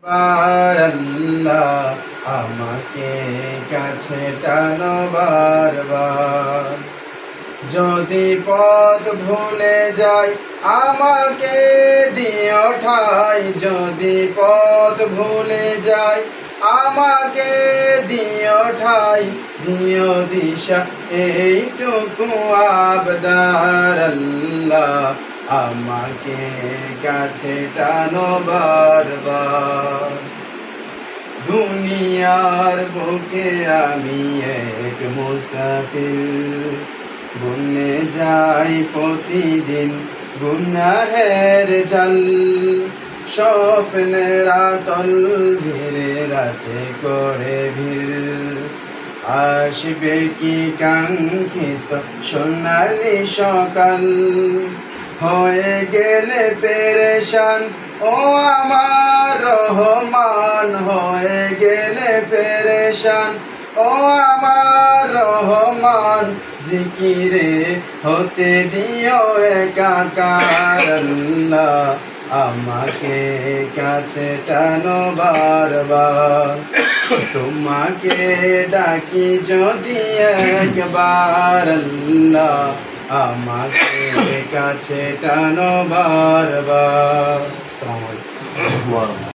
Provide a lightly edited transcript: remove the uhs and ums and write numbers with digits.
আল্লাহ আমাকে কাছে টানো বারবার। যদি পথ ভুলে যাই আমাকে দিও ঠাই, যদি পথ ভুলে যাই আমাকে দিও ঠাই, দিও দিশা এইটুকু আবদার। আল্লাহ আমাকে কাছে টানো বারবার। দুনিয়ার বুকে আমি এক মুসাফির, বুনে যাই প্রতিদিন গুনাহের জাল। স্বপ্নের আতল ধীরে রাতে করে ভিড়, আসবে কি কাঙ্ক্ষিত সোনালি সকাল। হয়ে গেলে পেরেশান ও আমার রহমান, হয়ে গেলে পেরেশান ও আমার রহমান। জিকিরে হতে দিও একাকার। আল্লাহ আমাকে কাছে টানো বারবার। তোমাকে ডাকি যদি একবার, আল্লাহ আমাকে কাছে টানো বারবার। আসসালামু আলাইকুম।